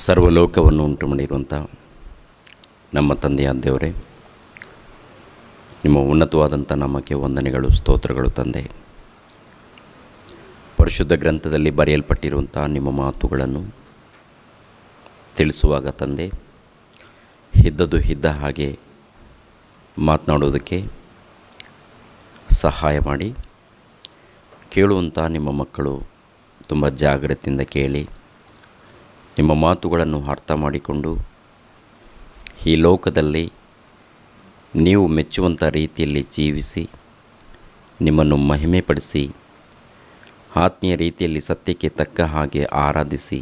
ಸರ್ವಲೋಕವನ್ನು ಉಂಟು ಮಾಡಿರುವಂಥ ನಮ್ಮ ತಂದೆಯಾದ ದೇವರೇ, ನಿಮ್ಮ ಉನ್ನತವಾದಂಥ ನಾಮಕ್ಕೆ ವಂದನೆಗಳು, ಸ್ತೋತ್ರಗಳು ತಂದೆ. ಪರಿಶುದ್ಧ ಗ್ರಂಥದಲ್ಲಿ ಬರೆಯಲ್ಪಟ್ಟಿರುವಂಥ ನಿಮ್ಮ ಮಾತುಗಳನ್ನು ತಿಳಿಸುವಾಗ ತಂದೆ, ಇದ್ದದ್ದು ಇದ್ದ ಹಾಗೆ ಮಾತನಾಡೋದಕ್ಕೆ ಸಹಾಯ ಮಾಡಿ, ಕೇಳುವಂಥ ನಿಮ್ಮ ಮಕ್ಕಳು ತುಂಬ ಜಾಗ್ರತೆಯಿಂದ ಕೇಳಿ ನಿಮ್ಮ ಮಾತುಗಳನ್ನು ಅರ್ಥ ಮಾಡಿಕೊಂಡು ಈ ಲೋಕದಲ್ಲಿ ನೀವು ಮೆಚ್ಚುವಂಥ ರೀತಿಯಲ್ಲಿ ಜೀವಿಸಿ ನಿಮ್ಮನ್ನು ಮಹಿಮೆಪಡಿಸಿ ಆತ್ಮೀಯ ರೀತಿಯಲ್ಲಿ ಸತ್ಯಕ್ಕೆ ತಕ್ಕ ಹಾಗೆ ಆರಾಧಿಸಿ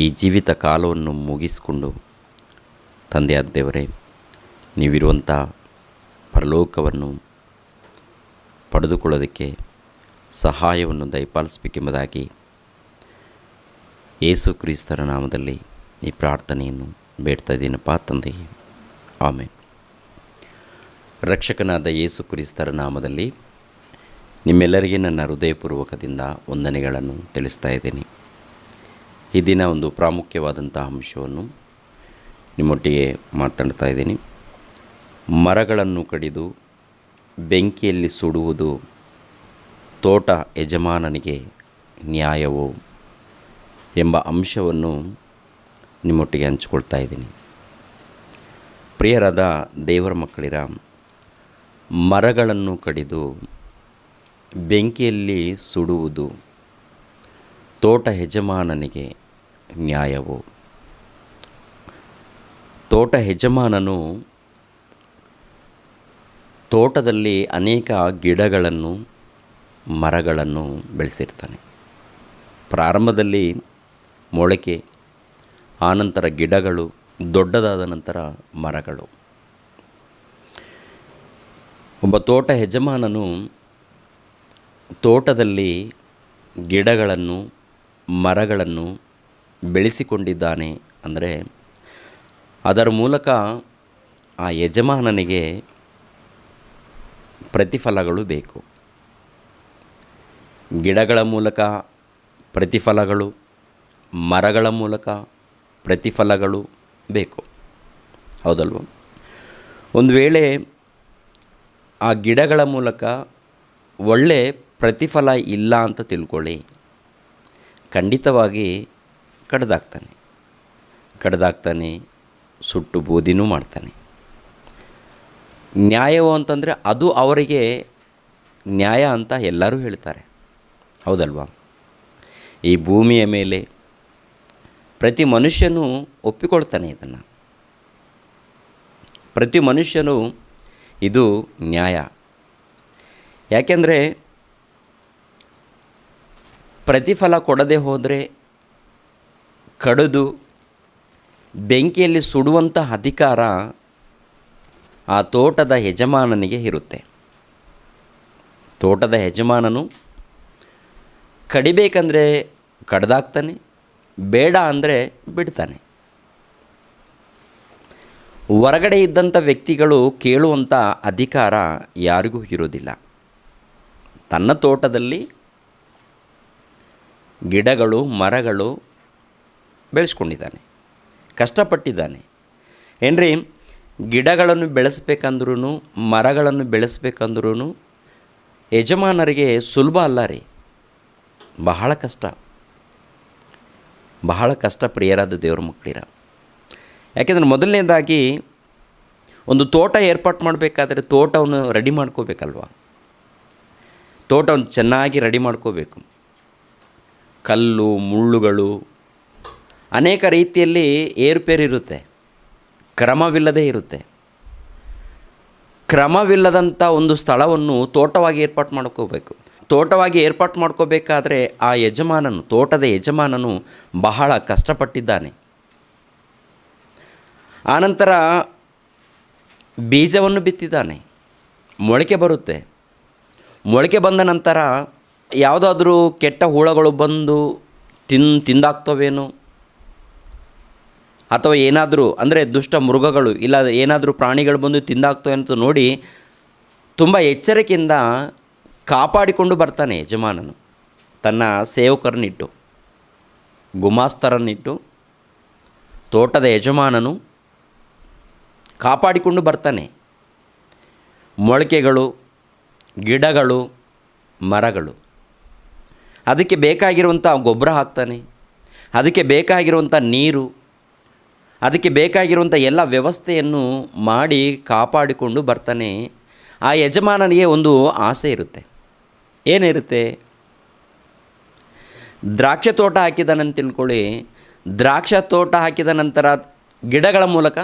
ಈ ಜೀವಿತ ಕಾಲವನ್ನು ಮುಗಿಸಿಕೊಂಡು ತಂದೆಯಾದ ದೇವರೇ, ನೀವಿರುವಂಥ ಪರಲೋಕವನ್ನು ಪಡೆದುಕೊಳ್ಳೋದಕ್ಕೆ ಸಹಾಯವನ್ನು ದಯಪಾಲಿಸಬೇಕೆಂಬುದಾಗಿ ಯೇಸು ಕ್ರಿಸ್ತರ ನಾಮದಲ್ಲಿ ಈ ಪ್ರಾರ್ಥನೆಯನ್ನು ಬೇಡ್ತಾ ಇದ್ದೀನಪ್ಪ ತಂದೆ, ಆಮೇನ್. ರಕ್ಷಕನಾದ ಯೇಸು ಕ್ರಿಸ್ತರ ನಾಮದಲ್ಲಿ ನಿಮ್ಮೆಲ್ಲರಿಗೆ ನನ್ನ ಹೃದಯಪೂರ್ವಕದಿಂದ ವಂದನೆಗಳನ್ನು ತಿಳಿಸ್ತಾ ಇದ್ದೀನಿ. ಈ ದಿನ ಒಂದು ಪ್ರಾಮುಖ್ಯವಾದಂಥ ಅಂಶವನ್ನು ನಿಮ್ಮೊಟ್ಟಿಗೆ ಮಾತನಾಡ್ತಾ ಇದ್ದೀನಿ. ಮರಗಳನ್ನು ಕಡಿದು ಬೆಂಕಿಯಲ್ಲಿ ಸುಡುವುದು ತೋಟ ಯಜಮಾನನಿಗೆ ನ್ಯಾಯವೋ ಎಂಬ ಅಂಶವನ್ನು ನಿಮ್ಮೊಟ್ಟಿಗೆ ಹಂಚಿಕೊಳ್ತಾ ಇದ್ದೀನಿ. ಪ್ರಿಯರಾದ ದೇವರ ಮಕ್ಕಳಿರ, ಮರಗಳನ್ನು ಕಡಿದು ಬೆಂಕಿಯಲ್ಲಿ ಸುಡುವುದು ತೋಟ ಯಜಮಾನನಿಗೆ ನ್ಯಾಯವೋ? ತೋಟ ಯಜಮಾನನು ತೋಟದಲ್ಲಿ ಅನೇಕ ಗಿಡಗಳನ್ನು, ಮರಗಳನ್ನು ಬೆಳೆಸಿರ್ತಾನೆ. ಪ್ರಾರಂಭದಲ್ಲಿ ಮೊಳಕೆ, ಆನಂತರ ಗಿಡಗಳು, ದೊಡ್ಡದಾದ ನಂತರ ಮರಗಳು. ಒಬ್ಬ ತೋಟ ಯಜಮಾನನು ತೋಟದಲ್ಲಿ ಗಿಡಗಳನ್ನು, ಮರಗಳನ್ನು ಬೆಳೆಸಿಕೊಂಡಿದ್ದಾನೆ ಅಂದರೆ ಅದರ ಮೂಲಕ ಆ ಯಜಮಾನನಿಗೆ ಪ್ರತಿಫಲಗಳು ಬೇಕು. ಗಿಡಗಳ ಮೂಲಕ ಪ್ರತಿಫಲಗಳು, ಮರಗಳ ಮೂಲಕ ಪ್ರತಿಫಲಗಳು ಬೇಕು, ಹೌದಲ್ವ? ಒಂದು ವೇಳೆ ಆ ಗಿಡಗಳ ಮೂಲಕ ಒಳ್ಳೆ ಪ್ರತಿಫಲ ಇಲ್ಲ ಅಂತ ತಿಳ್ಕೊಳ್ಳಿ, ಖಂಡಿತವಾಗಿ ಕಡ್ದಾಕ್ತಾನೆ, ಸುಟ್ಟು ಬೂದಿನೂ ಮಾಡ್ತಾನೆ. ನ್ಯಾಯವು ಅಂತಂದರೆ ಅದು ಅವರಿಗೆ ನ್ಯಾಯ ಅಂತ ಎಲ್ಲರೂ ಹೇಳ್ತಾರೆ, ಹೌದಲ್ವಾ? ಈ ಭೂಮಿಯ ಮೇಲೆ ಪ್ರತಿ ಮನುಷ್ಯನೂ ಒಪ್ಪಿಕೊಳ್ತಾನೆ ಇದನ್ನು. ಪ್ರತಿ ಮನುಷ್ಯನೂ ಇದು ನ್ಯಾಯ. ಯಾಕೆಂದರೆ ಪ್ರತಿಫಲ ಕೊಡದೆ ಹೋದರೆ ಕಡಿದು ಬೆಂಕಿಯಲ್ಲಿ ಸುಡುವಂಥ ಅಧಿಕಾರ ಆ ತೋಟದ ಯಜಮಾನನಿಗೆ ಇರುತ್ತೆ. ತೋಟದ ಯಜಮಾನನು ಕಡಿಬೇಕಂದ್ರೆ ಕಡ್ದಾಕ್ತಾನೆ, ಬೇಡ ಅಂದರೆ ಬಿಡ್ತಾನೆ. ಹೊರಗಡೆ ಇದ್ದಂಥ ವ್ಯಕ್ತಿಗಳು ಕೇಳುವಂಥ ಅಧಿಕಾರ ಯಾರಿಗೂ ಇರೋದಿಲ್ಲ. ತನ್ನ ತೋಟದಲ್ಲಿ ಗಿಡಗಳು, ಮರಗಳು ಬೆಳೆಸ್ಕೊಂಡಿದ್ದಾನೆ, ಕಷ್ಟಪಟ್ಟಿದ್ದಾನೆ. ಏನ್ರಿ, ಗಿಡಗಳನ್ನು ಬೆಳೆಸ್ಬೇಕಂದ್ರೂ, ಮರಗಳನ್ನು ಬೆಳೆಸ್ಬೇಕಂದ್ರೂ ಯಜಮಾನರಿಗೆ ಸುಲಭ ಅಲ್ಲ ರೀ, ಬಹಳ ಕಷ್ಟ ಪ್ರಿಯರಾದ ದೇವ್ರ ಮಕ್ಕಳಿರ. ಯಾಕೆಂದರೆ ಮೊದಲನೇದಾಗಿ ಒಂದು ತೋಟ ಏರ್ಪಾಟ್ ಮಾಡಬೇಕಾದ್ರೆ ತೋಟವನ್ನು ರೆಡಿ ಮಾಡ್ಕೋಬೇಕಲ್ವ? ತೋಟವನ್ನು ಚೆನ್ನಾಗಿ ರೆಡಿ ಮಾಡ್ಕೋಬೇಕು. ಕಲ್ಲು, ಮುಳ್ಳುಗಳು, ಅನೇಕ ರೀತಿಯಲ್ಲಿ ಏರುಪೇರಿರುತ್ತೆ, ಕ್ರಮವಿಲ್ಲದೆ ಇರುತ್ತೆ. ಕ್ರಮವಿಲ್ಲದಂಥ ಒಂದು ಸ್ಥಳವನ್ನು ತೋಟವಾಗಿ ಏರ್ಪಾಟ್ ಮಾಡ್ಕೋಬೇಕು. ತೋಟವಾಗಿ ಏರ್ಪಾಟ್ ಮಾಡ್ಕೋಬೇಕಾದ್ರೆ ಆ ಯಜಮಾನನು, ತೋಟದ ಯಜಮಾನನು ಬಹಳ ಕಷ್ಟಪಟ್ಟಿದ್ದಾನೆ. ಆನಂತರ ಬೀಜವನ್ನು ಬಿತ್ತಿದ್ದಾನೆ, ಮೊಳಕೆ ಬರುತ್ತೆ. ಮೊಳಕೆ ಬಂದ ನಂತರ ಯಾವುದಾದ್ರೂ ಕೆಟ್ಟ ಹುಳಗಳು ಬಂದು ತಿಂದಾಕ್ತವೇನೋ, ಅಥವಾ ಏನಾದರೂ ಅಂದರೆ ದುಷ್ಟ ಮೃಗಗಳು ಇಲ್ಲ ಏನಾದರೂ ಪ್ರಾಣಿಗಳು ಬಂದು ತಿಂದಾಕ್ತವೆ ಅಂತ ನೋಡಿ ತುಂಬ ಎಚ್ಚರಿಕೆಯಿಂದ ಕಾಪಾಡಿಕೊಂಡು ಬರ್ತಾನೆ ಯಜಮಾನನು ತನ್ನ ಸೇವಕರನ್ನಿಟ್ಟು. ಗುಮಾಸ್ತರನ್ನಿಟ್ಟು ತೋಟದ ಯಜಮಾನನು ಕಾಪಾಡಿಕೊಂಡು ಬರ್ತಾನೆ. ಮೊಳಕೆಗಳು, ಗಿಡಗಳು, ಮರಗಳು, ಅದಕ್ಕೆ ಬೇಕಾಗಿರುವಂಥ ಗೊಬ್ಬರ ಹಾಕ್ತಾನೆ, ಅದಕ್ಕೆ ಬೇಕಾಗಿರುವಂಥ ನೀರು, ಅದಕ್ಕೆ ಬೇಕಾಗಿರುವಂಥ ಎಲ್ಲ ವ್ಯವಸ್ಥೆಯನ್ನು ಮಾಡಿ ಕಾಪಾಡಿಕೊಂಡು ಬರ್ತಾನೆ. ಆ ಯಜಮಾನನಿಗೆ ಒಂದು ಆಸೆ ಇರುತ್ತೆ. ಏನಿರುತ್ತೆ? ದ್ರಾಕ್ಷಿ ತೋಟ ಹಾಕಿದಾನಂತ ತಿಳ್ಕೊಳ್ಳಿ. ದ್ರಾಕ್ಷಿ ತೋಟ ಹಾಕಿದ ನಂತರ ಗಿಡಗಳ ಮೂಲಕ,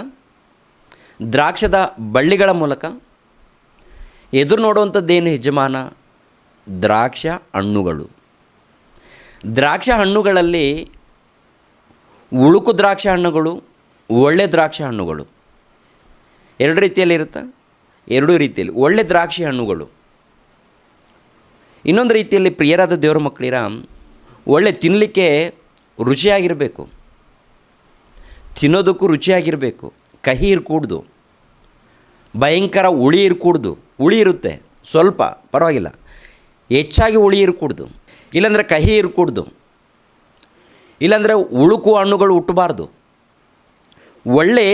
ದ್ರಾಕ್ಷದ ಬಳ್ಳಿಗಳ ಮೂಲಕ ಎದುರು ನೋಡುವಂಥದ್ದೇನು ಯಜಮಾನ? ದ್ರಾಕ್ಷ ಹಣ್ಣುಗಳು. ದ್ರಾಕ್ಷ ಹಣ್ಣುಗಳಲ್ಲಿ ಉಳುಕು ದ್ರಾಕ್ಷಿ ಹಣ್ಣುಗಳು, ಒಳ್ಳೆ ದ್ರಾಕ್ಷಿ ಹಣ್ಣುಗಳು, ಎರಡು ರೀತಿಯಲ್ಲಿ ಇರುತ್ತೆ. ಎರಡೂ ರೀತಿಯಲ್ಲಿ ಒಳ್ಳೆ ದ್ರಾಕ್ಷಿ ಹಣ್ಣುಗಳು. ಇನ್ನೊಂದು ರೀತಿಯಲ್ಲಿ ಪ್ರಿಯರಾದ ದೇವರ ಮಕ್ಕಳಿರ, ಒಳ್ಳೆ ತಿನ್ನಲಿಕ್ಕೆ ರುಚಿಯಾಗಿರಬೇಕು, ತಿನ್ನೋದಕ್ಕೂ ರುಚಿಯಾಗಿರಬೇಕು. ಕಹಿ ಇರಕೂಡ್ದು, ಭಯಂಕರ ಹುಳಿ ಇರಕೂಡ್ದು. ಹುಳಿ ಇರುತ್ತೆ ಸ್ವಲ್ಪ ಪರವಾಗಿಲ್ಲ, ಹೆಚ್ಚಾಗಿ ಹುಳಿ ಇರಕೂಡ್ದು. ಇಲ್ಲಾಂದರೆ ಕಹಿ ಇರಕೂಡ್ದು. ಇಲ್ಲಾಂದರೆ ಉಳುಕು ಹಣ್ಣುಗಳು ಹುಟ್ಟಬಾರ್ದು. ಒಳ್ಳೆ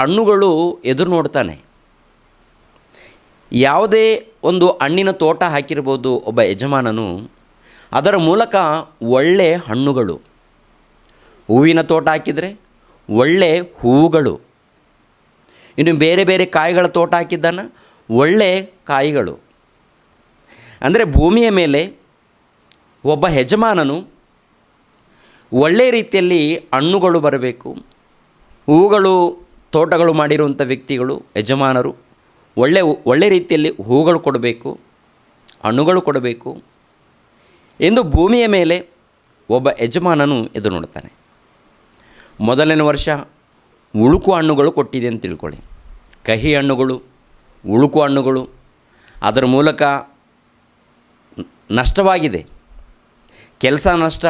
ಹಣ್ಣುಗಳು ಎದುರು ನೋಡ್ತಾನೆ. ಯಾವುದೇ ಒಂದು ಹಣ್ಣಿನ ತೋಟ ಹಾಕಿರ್ಬೋದು ಒಬ್ಬ ಯಜಮಾನನು, ಅದರ ಮೂಲಕ ಒಳ್ಳೆ ಹಣ್ಣುಗಳು. ಹೂವಿನ ತೋಟ ಹಾಕಿದರೆ ಒಳ್ಳೆ ಹೂವುಗಳು. ಇನ್ನು ಬೇರೆ ಬೇರೆ ಕಾಯಿಗಳ ತೋಟ ಹಾಕಿದ್ದಾನ, ಒಳ್ಳೆ ಕಾಯಿಗಳು. ಅಂದರೆ ಭೂಮಿಯ ಮೇಲೆ ಒಬ್ಬ ಯಜಮಾನನು ಒಳ್ಳೆಯ ರೀತಿಯಲ್ಲಿ ಹಣ್ಣುಗಳು ಬರಬೇಕು. ಹೂಗಳು ತೋಟಗಳು ಮಾಡಿರುವಂಥ ವ್ಯಕ್ತಿಗಳು, ಯಜಮಾನರು ಒಳ್ಳೆ ರೀತಿಯಲ್ಲಿ ಹೂಗಳು ಕೊಡಬೇಕು, ಹಣ್ಣುಗಳು ಕೊಡಬೇಕು ಎಂದು ಭೂಮಿಯ ಮೇಲೆ ಒಬ್ಬ ಯಜಮಾನನು ಎದುರು ನೋಡ್ತಾನೆ. ಮೊದಲನೇ ವರ್ಷ ಉಳುಕು ಹಣ್ಣುಗಳು ಕೊಟ್ಟಿದೆ ಅಂತ ತಿಳ್ಕೊಳ್ಳಿ. ಕಹಿ ಹಣ್ಣುಗಳು, ಉಳುಕು ಹಣ್ಣುಗಳು, ಅದರ ಮೂಲಕ ನಷ್ಟವಾಗಿದೆ. ಕೆಲಸ ನಷ್ಟ,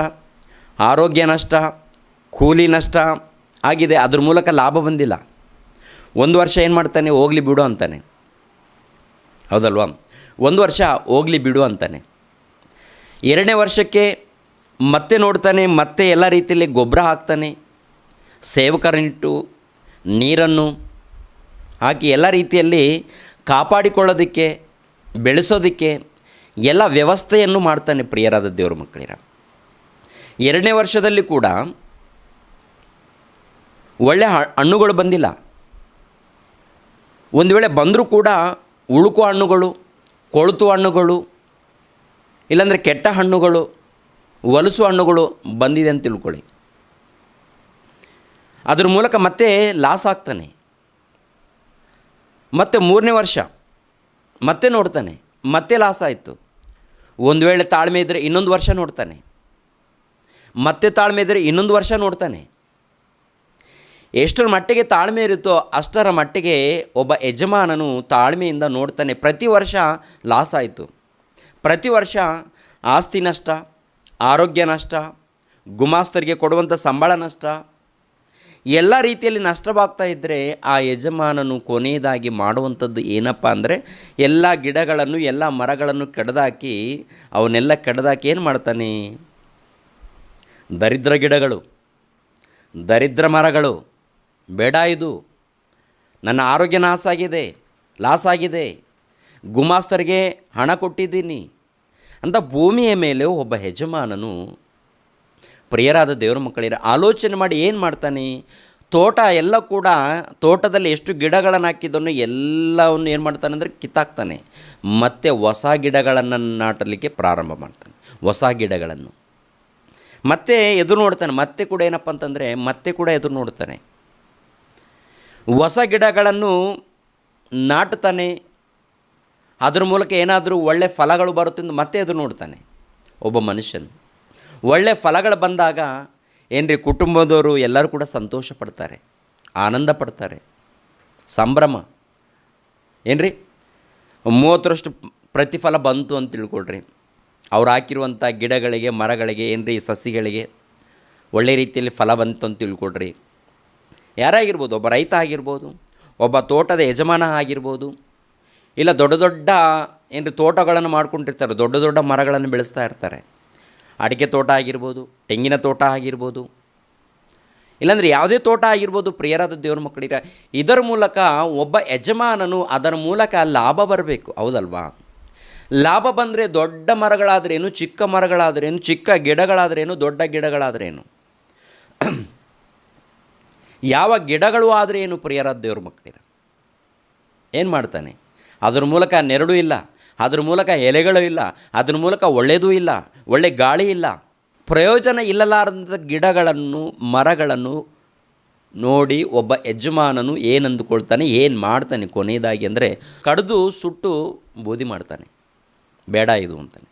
ಆರೋಗ್ಯ ನಷ್ಟ, ಕೂಲಿ ನಷ್ಟ ಆಗಿದೆ. ಅದ್ರ ಮೂಲಕ ಲಾಭ ಬಂದಿಲ್ಲ. ಒಂದು ವರ್ಷ ಏನು ಮಾಡ್ತಾನೆ? ಹೋಗಲಿ ಬಿಡು ಅಂತಾನೆ, ಹೌದಲ್ವಾ? ಒಂದು ವರ್ಷ ಹೋಗಲಿ ಬಿಡು ಅಂತಾನೆ. ಎರಡನೇ ವರ್ಷಕ್ಕೆ ಮತ್ತೆ ನೋಡ್ತಾನೆ, ಮತ್ತೆ ಎಲ್ಲ ರೀತಿಯಲ್ಲಿ ಗೊಬ್ಬರ ಹಾಕ್ತಾನೆ, ಸೇವಕರನ್ನಿಟ್ಟು ನೀರನ್ನು ಹಾಕಿ ಎಲ್ಲ ರೀತಿಯಲ್ಲಿ ಕಾಪಾಡಿಕೊಳ್ಳೋದಕ್ಕೆ, ಬೆಳೆಸೋದಕ್ಕೆ ಎಲ್ಲ ವ್ಯವಸ್ಥೆಯನ್ನು ಮಾಡ್ತಾನೆ. ಪ್ರಿಯರಾದ ದೇವರ ಮಕ್ಕಳಿರ, ಎರಡನೇ ವರ್ಷದಲ್ಲಿ ಕೂಡ ಒಳ್ಳೆ ಹಣ್ಣುಗಳು ಬಂದಿಲ್ಲ. ಒಂದು ವೇಳೆ ಬಂದರೂ ಕೂಡ ಉಳುಕು ಹಣ್ಣುಗಳು, ಕೊಳೆತು ಹಣ್ಣುಗಳು, ಇಲ್ಲಾಂದರೆ ಕೆಟ್ಟ ಹಣ್ಣುಗಳು, ಹೊಲಸು ಹಣ್ಣುಗಳು ಬಂದಿದೆ ಅಂತ ತಿಳ್ಕೊಳ್ಳಿ. ಅದ್ರ ಮೂಲಕ ಮತ್ತೆ ಲಾಸ್ ಆಗ್ತಾನೆ. ಮತ್ತು ಮೂರನೇ ವರ್ಷ ಮತ್ತೆ ನೋಡ್ತಾನೆ, ಮತ್ತೆ ಲಾಸ್ ಆಯಿತು. ಒಂದು ವೇಳೆ ತಾಳ್ಮೆ ಇದ್ದರೆ ಇನ್ನೊಂದು ವರ್ಷ ನೋಡ್ತಾನೆ, ಮತ್ತೆ ತಾಳ್ಮೆ ಇದ್ದರೆ ಇನ್ನೊಂದು ವರ್ಷ ನೋಡ್ತಾನೆ. ಎಷ್ಟರ ಮಟ್ಟಿಗೆ ತಾಳ್ಮೆ ಇರುತ್ತೋ ಅಷ್ಟರ ಮಟ್ಟಿಗೆ ಒಬ್ಬ ಯಜಮಾನನು ತಾಳ್ಮೆಯಿಂದ ನೋಡ್ತಾನೆ. ಪ್ರತಿ ವರ್ಷ ಲಾಸ್ ಆಯಿತು, ಪ್ರತಿ ವರ್ಷ ಆಸ್ತಿ ನಷ್ಟ, ಆರೋಗ್ಯ ನಷ್ಟ, ಗುಮಾಸ್ತರಿಗೆ ಕೊಡುವಂಥ ಸಂಬಳ ನಷ್ಟ, ಎಲ್ಲ ರೀತಿಯಲ್ಲಿ ನಷ್ಟವಾಗ್ತಾ ಇದ್ದರೆ ಆ ಯಜಮಾನನು ಕೊನೆಯದಾಗಿ ಮಾಡುವಂಥದ್ದು ಏನಪ್ಪ ಅಂದರೆ, ಎಲ್ಲ ಗಿಡಗಳನ್ನು, ಎಲ್ಲ ಮರಗಳನ್ನು ಕಡ್ದಾಕಿ, ಅವನ್ನೆಲ್ಲ ಕಡ್ದಾಕಿ ಏನು ಮಾಡ್ತಾನೆ? ದರಿದ್ರ ಗಿಡಗಳು, ದರಿದ್ರ ಮರಗಳು, ಬೇಡ, ಇದು ನನ್ನ ಆರೋಗ್ಯ ಲಾಸ್ ಆಗಿದೆ, ಗುಮಾಸ್ತರಿಗೆ ಹಣ ಕೊಟ್ಟಿದ್ದೀನಿ ಅಂತ ಭೂಮಿಯ ಮೇಲೆ ಒಬ್ಬ ಯಜಮಾನನು, ಪ್ರಿಯರಾದ ದೇವರ ಮಕ್ಕಳಿರ, ಆಲೋಚನೆ ಮಾಡಿ ಏನು ಮಾಡ್ತಾನೆ? ತೋಟ ಎಲ್ಲ ಕೂಡ, ತೋಟದಲ್ಲಿ ಎಷ್ಟು ಗಿಡಗಳನ್ನು ಹಾಕಿದ್ದನ್ನು ಎಲ್ಲವನ್ನು ಏನು ಮಾಡ್ತಾನೆ ಅಂದರೆ ಕಿತ್ತಾಕ್ತಾನೆ. ಮತ್ತೆ ಹೊಸ ಗಿಡಗಳನ್ನು ನಾಟಲಿಕ್ಕೆ ಪ್ರಾರಂಭ ಮಾಡ್ತಾನೆ. ಹೊಸ ಗಿಡಗಳನ್ನು ಮತ್ತೆ ಎದುರು ನೋಡ್ತಾನೆ. ಮತ್ತೆ ಕೂಡ ಏನಪ್ಪ ಅಂತಂದರೆ ಮತ್ತೆ ಕೂಡ ಎದುರು ನೋಡ್ತಾನೆ. ಹೊಸ ಗಿಡಗಳನ್ನು ನಾಟ್ತಾನೆ. ಅದ್ರ ಮೂಲಕ ಏನಾದರೂ ಒಳ್ಳೆ ಫಲಗಳು ಬರುತ್ತಿಂದು ಮತ್ತೆ ಎದುರು ನೋಡ್ತಾನೆ. ಒಬ್ಬ ಮನುಷ್ಯನು ಒಳ್ಳೆ ಫಲಗಳು ಬಂದಾಗ ಏನ್ರಿ, ಕುಟುಂಬದವರು ಎಲ್ಲರೂ ಕೂಡ ಸಂತೋಷ ಪಡ್ತಾರೆ, ಆನಂದ ಪಡ್ತಾರೆ, ಸಂಭ್ರಮ. ಏನ್ರಿ, 30ರಷ್ಟು ಪ್ರತಿಫಲ ಬಂತು ಅಂತ ತಿಳ್ಕೊಳ್ರಿ. ಅವ್ರು ಹಾಕಿರುವಂಥ ಗಿಡಗಳಿಗೆ, ಮರಗಳಿಗೆ, ಏನ್ರಿ ಸಸಿಗಳಿಗೆ ಒಳ್ಳೆ ರೀತಿಯಲ್ಲಿ ಫಲ ಬಂತು ಅಂತ ತಿಳ್ಕೊಳ್ರಿ. ಯಾರಾಗಿರ್ಬೋದು, ಒಬ್ಬ ರೈತ ಆಗಿರ್ಬೋದು, ಒಬ್ಬ ತೋಟದ ಯಜಮಾನ ಆಗಿರ್ಬೋದು, ಇಲ್ಲ ದೊಡ್ಡ ದೊಡ್ಡ ಏನ್ರಿ ತೋಟಗಳನ್ನು ಮಾಡ್ಕೊಂಡಿರ್ತಾರೆ, ದೊಡ್ಡ ದೊಡ್ಡ ಮರಗಳನ್ನು ಬೆಳೆಸ್ತಾ ಇರ್ತಾರೆ. ಅಡಿಕೆ ತೋಟ ಆಗಿರ್ಬೋದು, ತೆಂಗಿನ ತೋಟ ಆಗಿರ್ಬೋದು, ಇಲ್ಲಾಂದರೆ ಯಾವುದೇ ತೋಟ ಆಗಿರ್ಬೋದು. ಪ್ರಿಯರಾದ ದೇವ್ರ ಮಕ್ಕಳಿರ, ಇದರ ಮೂಲಕ ಒಬ್ಬ ಯಜಮಾನನು ಅದರ ಮೂಲಕ ಲಾಭ ಬರಬೇಕು, ಹೌದಲ್ವಾ? ಲಾಭ ಬಂದರೆ ದೊಡ್ಡ ಮರಗಳಾದ್ರೇನು, ಚಿಕ್ಕ ಮರಗಳಾದ್ರೇನು, ಚಿಕ್ಕ ಗಿಡಗಳಾದ್ರೇನು, ದೊಡ್ಡ ಗಿಡಗಳಾದ್ರೇನು, ಯಾವ ಗಿಡಗಳು ಆದರೆ ಏನು ಪ್ರಿಯರಾದ ದೇವ್ರ ಮಕ್ಕಳಿರ, ಏನು ಮಾಡ್ತಾನೆ? ಅದ್ರ ಮೂಲಕ ನೆರಳು ಇಲ್ಲ, ಅದ್ರ ಮೂಲಕ ಎಲೆಗಳು ಇಲ್ಲ, ಅದ್ರ ಮೂಲಕ ಒಳ್ಳೆಯದೂ ಇಲ್ಲ, ಒಳ್ಳೆ ಗಾಳಿ ಇಲ್ಲ, ಪ್ರಯೋಜನ ಇಲ್ಲಲಾರದ ಗಿಡಗಳನ್ನು, ಮರಗಳನ್ನು ನೋಡಿ ಒಬ್ಬ ಯಜಮಾನನು ಏನು ಅಂದುಕೊಳ್ತಾನೆ, ಏನು ಮಾಡ್ತಾನೆ ಕೊನೆಯದಾಗಿ ಅಂದರೆ ಕಡಿದು ಸುಟ್ಟು ಬೂದಿ ಮಾಡ್ತಾನೆ, ಬೇಡ ಇದು ಅಂತಾನೆ.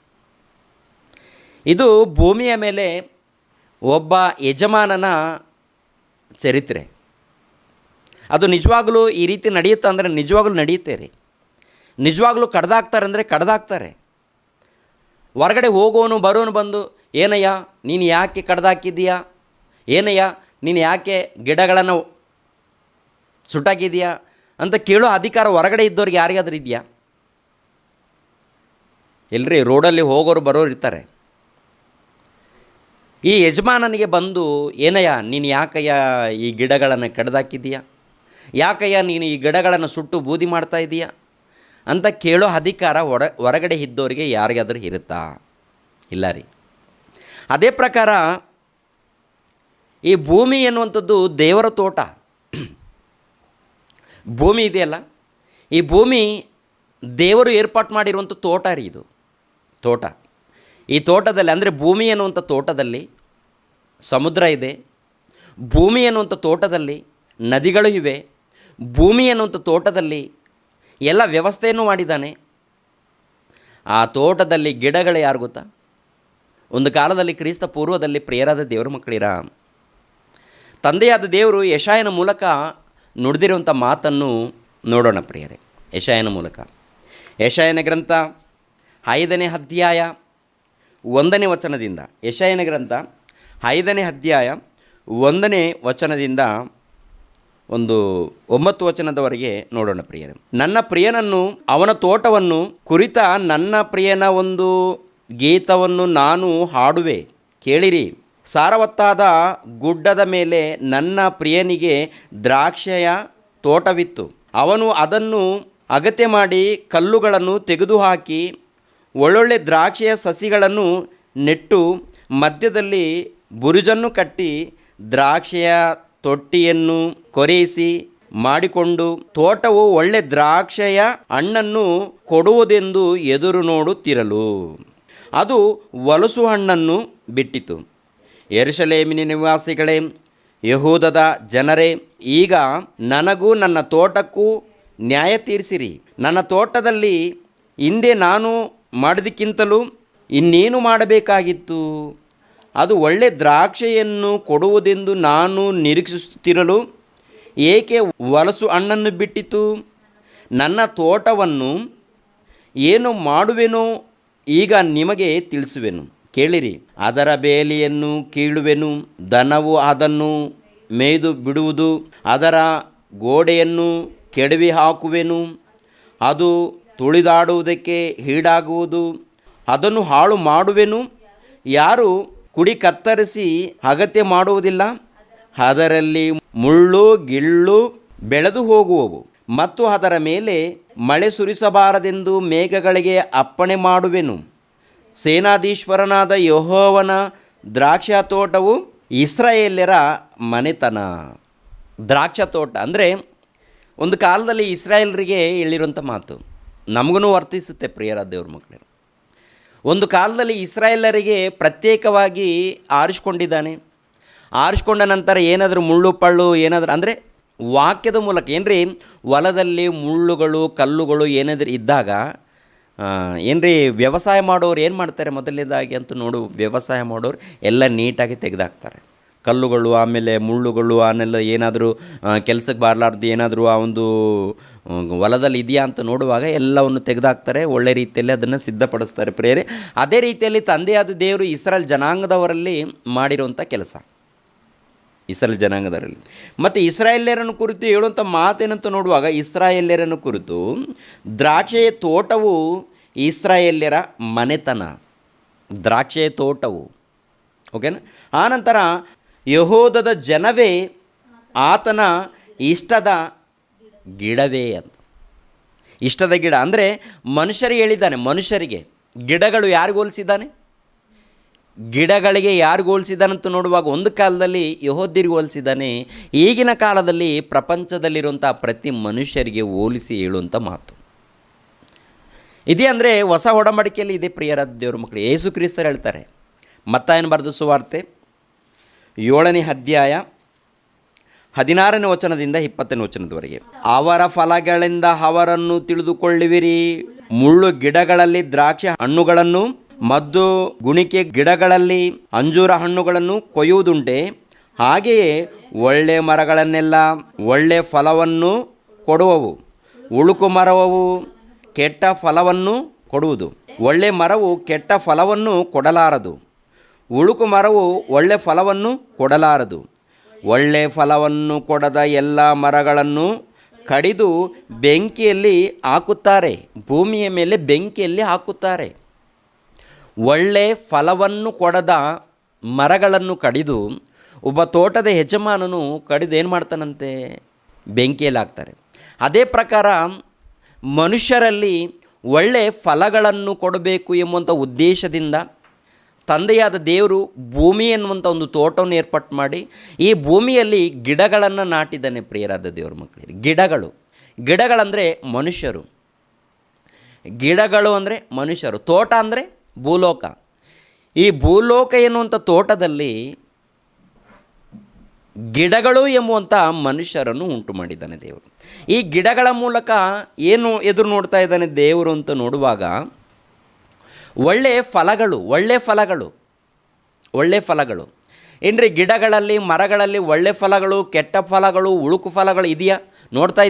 ಇದು ಭೂಮಿಯ ಮೇಲೆ ಒಬ್ಬ ಯಜಮಾನನ ಚರಿತ್ರೆ. ಅದು ನಿಜವಾಗಲೂ ಈ ರೀತಿ ನಡೆಯುತ್ತೆ ಅಂದರೆ ನಿಜವಾಗ್ಲೂ ನಡೆಯುತ್ತೆ ರೀ. ನಿಜವಾಗ್ಲೂ ಕಡ್ದಾಕ್ತಾರೆ ಅಂದರೆ ಕಡ್ದಾಕ್ತಾರೆ. ಹೊರಗಡೆ ಹೋಗೋನು ಬರೋನು ಬಂದು, ಏನಯ್ಯ ನೀನು ಯಾಕೆ ಕಡ್ದಾಕಿದ್ದೀಯಾ, ಏನಯ್ಯ ನೀನು ಯಾಕೆ ಗಿಡಗಳನ್ನು ಸುಟ್ಟಾಕಿದೀಯಾ ಅಂತ ಕೇಳೋ ಅಧಿಕಾರ ಹೊರಗಡೆ ಇದ್ದವ್ರಿಗೆ ಯಾರಿಗಾದ್ರೂ ಇದೆಯಾ? ಇಲ್ಲರಿ, ರೋಡಲ್ಲಿ ಹೋಗೋರು ಬರೋರು ಇರ್ತಾರೆ. ಈ ಯಜಮಾನನಿಗೆ ಬಂದು, ಏನಯ್ಯ ನೀನು ಯಾಕಯ್ಯ ಈ ಗಿಡಗಳನ್ನು ಕಡ್ದಾಕಿದ್ದೀಯಾ, ಯಾಕಯ್ಯ ನೀನು ಈ ಗಿಡಗಳನ್ನು ಸುಟ್ಟು ಬೂದಿ ಮಾಡ್ತಾ ಇದ್ದೀಯಾ ಅಂತ ಕೇಳೋ ಅಧಿಕಾರ ಹೊರಗಡೆ ಇದ್ದವರಿಗೆ ಯಾರಿಗಾದ್ರೂ ಇರುತ್ತಾ? ಇಲ್ಲ ರೀ. ಅದೇ ಪ್ರಕಾರ ಈ ಭೂಮಿ ಎನ್ನುವಂಥದ್ದು ದೇವರ ತೋಟ. ಭೂಮಿ ಇದೆಯಲ್ಲ, ಈ ಭೂಮಿ ದೇವರು ಏರ್ಪಾಟ್ ಮಾಡಿರುವಂಥ ತೋಟ ರೀ. ಇದು ತೋಟ. ಈ ತೋಟದಲ್ಲಿ ಅಂದರೆ ಭೂಮಿ ಎನ್ನುವಂಥ ತೋಟದಲ್ಲಿ ಸಮುದ್ರ ಇದೆ, ಭೂಮಿ ಎನ್ನುವಂಥ ತೋಟದಲ್ಲಿ ನದಿಗಳು ಇವೆ, ಭೂಮಿ ಎನ್ನುವಂಥ ತೋಟದಲ್ಲಿ ಎಲ್ಲ ವ್ಯವಸ್ಥೆಯನ್ನು ಮಾಡಿದ್ದಾನೆ. ಆ ತೋಟದಲ್ಲಿ ಗಿಡಗಳು ಯಾರು ಗೊತ್ತಾ? ಒಂದು ಕಾಲದಲ್ಲಿ ಕ್ರಿಸ್ತ ಪೂರ್ವದಲ್ಲಿ ಪ್ರಿಯರಾದ ದೇವರ ಮಕ್ಕಳಿರ, ತಂದೆಯಾದ ದೇವರು ಯೆಶಾಯನ ಮೂಲಕ ನುಡಿದಿರುವಂಥ ಮಾತನ್ನು ನೋಡೋಣ ಪ್ರಿಯರೇ. ಯೆಶಾಯನ ಮೂಲಕ, ಯೆಶಾಯನ ಗ್ರಂಥ 5ನೇ ಅಧ್ಯಾಯ 1ನೇ ವಚನದಿಂದ, ಯೆಶಾಯನ ಗ್ರಂಥ 5ನೇ ಅಧ್ಯಾಯ 1ನೇ ವಚನದಿಂದ ಒಂದು 9 ವಚನದವರೆಗೆ ನೋಡೋಣ ಪ್ರಿಯರೇ. ನನ್ನ ಪ್ರಿಯನನ್ನು, ಅವನ ತೋಟವನ್ನು ಕುರಿತ ನನ್ನ ಪ್ರಿಯನ ಒಂದು ಗೀತವನ್ನು ನಾನು ಹಾಡುವೆ, ಕೇಳಿರಿ. ಸಾರವತ್ತಾದ ಗುಡ್ಡದ ಮೇಲೆ ನನ್ನ ಪ್ರಿಯನಿಗೆ ದ್ರಾಕ್ಷೆಯ ತೋಟವಿತ್ತು. ಅವನು ಅದನ್ನು ಅಗತ್ಯ ಮಾಡಿ ಕಲ್ಲುಗಳನ್ನು ತೆಗೆದುಹಾಕಿ ಒಳ್ಳೊಳ್ಳೆ ದ್ರಾಕ್ಷೆಯ ಸಸಿಗಳನ್ನು ನೆಟ್ಟು ಮಧ್ಯದಲ್ಲಿ ಬುರುಜನ್ನು ಕಟ್ಟಿ ದ್ರಾಕ್ಷೆಯ ತೊಟ್ಟಿಯನ್ನು ಕೊರೆಯಿಸಿ ಮಾಡಿಕೊಂಡು ತೋಟವು ಒಳ್ಳೆ ದ್ರಾಕ್ಷೆಯ ಹಣ್ಣನ್ನು ಕೊಡುವುದೆಂದು ಎದುರು ನೋಡುತ್ತಿರಲು ಅದು ವಲಸು ಹಣ್ಣನ್ನು ಬಿಟ್ಟಿತು. ಯೆರೂಸಲೇಮಿನ ನಿವಾಸಿಗಳೇ, ಯೆಹೂದದ ಜನರೇ, ಈಗ ನನಗೂ ನನ್ನ ತೋಟಕ್ಕೂ ನ್ಯಾಯ ತೀರಿಸಿರಿ. ನನ್ನ ತೋಟದಲ್ಲಿ ಹಿಂದೆ ನಾನು ಮಾಡಿದಕ್ಕಿಂತಲೂ ಇನ್ನೇನು ಮಾಡಬೇಕಾಗಿತ್ತು? ಅದು ಒಳ್ಳೆ ದ್ರಾಕ್ಷೆಯನ್ನು ಕೊಡುವುದೆಂದು ನಾನು ನಿರೀಕ್ಷಿಸುತ್ತಿರಲು ಏಕೆ ವಲಸು ಹಣ್ಣನ್ನು ಬಿಟ್ಟಿತು? ನನ್ನ ತೋಟವನ್ನು ಏನು ಮಾಡುವೆನೋ ಈಗ ನಿಮಗೆ ತಿಳಿಸುವೆನು, ಕೇಳಿರಿ. ಅದರ ಬೇಲಿಯನ್ನು ಕೀಳುವೆನು, ದನವು ಅದನ್ನು ಮೇಯ್ದು ಬಿಡುವುದು, ಅದರ ಗೋಡೆಯನ್ನು ಕೆಡವಿ ಹಾಕುವೆನು, ಅದು ತುಳಿದಾಡುವುದಕ್ಕೆ ಈಡಾಗುವುದು, ಅದನ್ನು ಹಾಳು ಮಾಡುವೆನು. ಯಾರು ಕುಡಿ ಕತ್ತರಿಸಿ ಅಗತ್ಯ ಮಾಡುವುದಿಲ್ಲ. ಅದರಲ್ಲಿ ಮುಳ್ಳು ಗಿಳ್ಳು ಬೆಳೆದು ಹೋಗುವವು ಮತ್ತು ಅದರ ಮೇಲೆ ಮಳೆ ಸುರಿಸಬಾರದೆಂದು ಮೇಘಗಳಿಗೆ ಅಪ್ಪಣೆ ಮಾಡುವೆನು. ಸೇನಾಧೀಶ್ವರನಾದ ಯೆಹೋವನ ದ್ರಾಕ್ಷಾ ತೋಟವು ಇಸ್ರಾಯೇಲ್ಯರ ಮನೆತನ. ದ್ರಾಕ್ಷಾ ತೋಟ ಅಂದರೆ ಒಂದು ಕಾಲದಲ್ಲಿ ಇಸ್ರಾಯೇಲರಿಗೆ ಹೇಳಿರುವಂಥ ಮಾತು ನಮಗೂ ವರ್ತಿಸುತ್ತೆ ಪ್ರಿಯರಾದ ದೇವ್ರ ಮಕ್ಕಳೇ. ಒಂದು ಕಾಲದಲ್ಲಿ ಇಸ್ರಾಯೇಲರಿಗೆ ಪ್ರತ್ಯೇಕವಾಗಿ ಆರಿಸ್ಕೊಂಡಿದ್ದಾನೆ. ಆರಿಸ್ಕೊಂಡ ನಂತರ ಏನಾದರೂ ಮುಳ್ಳು ಪಳ್ಳು ಏನಾದರೂ ಅಂದರೆ ವಾಕ್ಯದ ಮೂಲಕ ಏನ್ರಿ, ಹೊಲದಲ್ಲಿ ಮುಳ್ಳುಗಳು ಕಲ್ಲುಗಳು ಏನಾದರೂ ಇದ್ದಾಗ ಏನ್ರಿ ವ್ಯವಸಾಯ ಮಾಡೋರು ಏನು ಮಾಡ್ತಾರೆ? ಮೊದಲನೇದಾಗಿ ಅಂತ ನೋಡು, ವ್ಯವಸಾಯ ಮಾಡೋರು ಎಲ್ಲ ನೀಟಾಗಿ ತೆಗೆದಾಕ್ತಾರೆ. ಕಲ್ಲುಗಳು, ಆಮೇಲೆ ಮುಳ್ಳುಗಳು, ಆಮೇಲೆ ಏನಾದರೂ ಕೆಲಸಕ್ಕೆ ಬರಲಾರ್ದು ಏನಾದರೂ ಆ ಒಂದು ಹೊಲದಲ್ಲಿ ಇದೆಯಾ ಅಂತ ನೋಡುವಾಗ ಎಲ್ಲವನ್ನು ತೆಗೆದಾಕ್ತಾರೆ, ಒಳ್ಳೆ ರೀತಿಯಲ್ಲಿ ಅದನ್ನು ಸಿದ್ಧಪಡಿಸ್ತಾರೆ ಪ್ರಿಯರೇ. ಅದೇ ರೀತಿಯಲ್ಲಿ ತಂದೆಯಾದ ದೇವರು ಇಸ್ರಾಯೇಲ್ ಜನಾಂಗದವರಲ್ಲಿ ಮಾಡಿರುವಂಥ ಕೆಲಸ, ಇಸ್ರಾಯೇಲ್ ಜನಾಂಗದವರಲ್ಲಿ. ಮತ್ತು ಇಸ್ರಾಯೇಲ್ಯರನ್ನು ಕುರಿತು ಹೇಳುವಂಥ ಮಾತೇನಂತ ನೋಡುವಾಗ, ಇಸ್ರಾಯೇಲ್ಯರನ್ನು ಕುರಿತು ದ್ರಾಕ್ಷೆಯ ತೋಟವು ಇಸ್ರಾಯೇಲ್ಯರ ಮನೆತನ. ದ್ರಾಕ್ಷೆಯ ತೋಟವು ಓಕೆನಾ. ಆನಂತರ ಯೆಹೂದದ ಜನವೇ ಆತನ ಇಷ್ಟದ ಗಿಡವೇ ಅಂತ. ಇಷ್ಟದ ಗಿಡ ಅಂದರೆ ಮನುಷ್ಯರಿಗೆ ಹೇಳಿದ್ದಾನೆ. ಮನುಷ್ಯರಿಗೆ ಗಿಡಗಳು ಯಾರಿಗೂ ಹೋಲಿಸಿದ್ದಾನೆ? ಗಿಡಗಳಿಗೆ ಯಾರಿಗೂ ಹೋಲಿಸಿದ್ದಾನಂತ ನೋಡುವಾಗ ಒಂದು ಕಾಲದಲ್ಲಿ ಯೆಹೂದ್ಯರಿಗೆ ಹೋಲಿಸಿದ್ದಾನೆ. ಈಗಿನ ಕಾಲದಲ್ಲಿ ಪ್ರಪಂಚದಲ್ಲಿರುವಂಥ ಪ್ರತಿ ಮನುಷ್ಯರಿಗೆ ಹೋಲಿಸಿ ಹೇಳುವಂಥ ಮಾತು ಇದೇ. ಅಂದರೆ ಹೊಸ ಒಡಂಬಡಿಕೆಯಲ್ಲಿ ಇದೆ ಪ್ರಿಯರಾದ ದೇವ್ರ ಮಕ್ಕಳು. ಯೇಸು ಕ್ರಿಸ್ತರು ಹೇಳ್ತಾರೆ, ಮತ್ತಾಯನ ಬರೆದ ಸುವಾರ್ತೆ 7ನೇ ಅಧ್ಯಾಯ 16ನೇ ವಚನದಿಂದ 20ನೇ ವಚನದವರೆಗೆ, ಅವರ ಫಲಗಳಿಂದ ಅವರನ್ನು ತಿಳಿದುಕೊಳ್ಳುವಿರಿ. ಮುಳ್ಳು ಗಿಡಗಳಲ್ಲಿ ದ್ರಾಕ್ಷಿ ಹಣ್ಣುಗಳನ್ನು, ಮದ್ದು ಗುಣಿಕೆ ಗಿಡಗಳಲ್ಲಿ ಅಂಜೂರ ಹಣ್ಣುಗಳನ್ನು ಕೊಯ್ಯುವುದುಂಟೆ? ಹಾಗೆಯೇ ಒಳ್ಳೆ ಮರಗಳನ್ನೆಲ್ಲ ಒಳ್ಳೆ ಫಲವನ್ನು ಕೊಡುವವು, ಉಳುಕು ಮರವು ಕೆಟ್ಟ ಫಲವನ್ನು ಕೊಡುವುದು. ಒಳ್ಳೆ ಮರವು ಕೆಟ್ಟ ಫಲವನ್ನು ಕೊಡಲಾರದು, ಉಳುಕು ಮರವು ಒಳ್ಳೆ ಫಲವನ್ನು ಕೊಡಲಾರದು. ಒಳ್ಳೆ ಫಲವನ್ನು ಕೊಡದ ಎಲ್ಲ ಮರಗಳನ್ನು ಕಡಿದು ಬೆಂಕಿಯಲ್ಲಿ ಹಾಕುತ್ತಾರೆ, ಭೂಮಿಯ ಮೇಲೆ ಬೆಂಕಿಯಲ್ಲಿ ಹಾಕುತ್ತಾರೆ. ಒಳ್ಳೆ ಫಲವನ್ನು ಕೊಡದ ಮರಗಳನ್ನು ಕಡಿದು ಒಬ್ಬ ತೋಟದ ಯಜಮಾನನು ಕಡಿದು ಏನು ಮಾಡ್ತಾನಂತೆ? ಬೆಂಕಿಯಲ್ಲಿ ಹಾಕ್ತಾರೆ. ಅದೇ ಪ್ರಕಾರ ಮನುಷ್ಯರಲ್ಲಿ ಒಳ್ಳೆ ಫಲಗಳನ್ನು ಕೊಡಬೇಕು ಎಂಬುವಂಥ ಉದ್ದೇಶದಿಂದ ತಂದೆಯಾದ ದೇವರು ಭೂಮಿ ಎನ್ನುವಂಥ ಒಂದು ತೋಟವನ್ನು ಏರ್ಪಾటు ಮಾಡಿ ಈ ಭೂಮಿಯಲ್ಲಿ ಗಿಡಗಳನ್ನು ನಾಟಿದ್ದಾನೆ. ಪ್ರಿಯರಾದ ದೇವ್ರ ಮಕ್ಕಳಿಗೆ ಗಿಡಗಳಂದರೆ ಮನುಷ್ಯರು, ಗಿಡಗಳು ಅಂದರೆ ಮನುಷ್ಯರು, ತೋಟ ಅಂದರೆ ಭೂಲೋಕ. ಈ ಭೂಲೋಕ ಎನ್ನುವಂಥ ತೋಟದಲ್ಲಿ ಗಿಡಗಳು ಎಂಬುವಂಥ ಮನುಷ್ಯರನ್ನು ಉಂಟು ಮಾಡಿದ್ದಾನೆ ದೇವರು. ಈ ಗಿಡಗಳ ಮೂಲಕ ಏನು ಎದುರು ನೋಡ್ತಾ ಇದ್ದಾನೆ ದೇವರು ಅಂತ ನೋಡುವಾಗ ಒಳ್ಳೆಯ ಫಲಗಳು ಏನ್ರಿ, ಗಿಡಗಳಲ್ಲಿ ಮರಗಳಲ್ಲಿ ಒಳ್ಳೆ ಫಲಗಳು, ಕೆಟ್ಟ ಫಲಗಳು, ಉಳುಕು ಫಲಗಳು ಇದೆಯಾ? ನೋಡ್ತಾ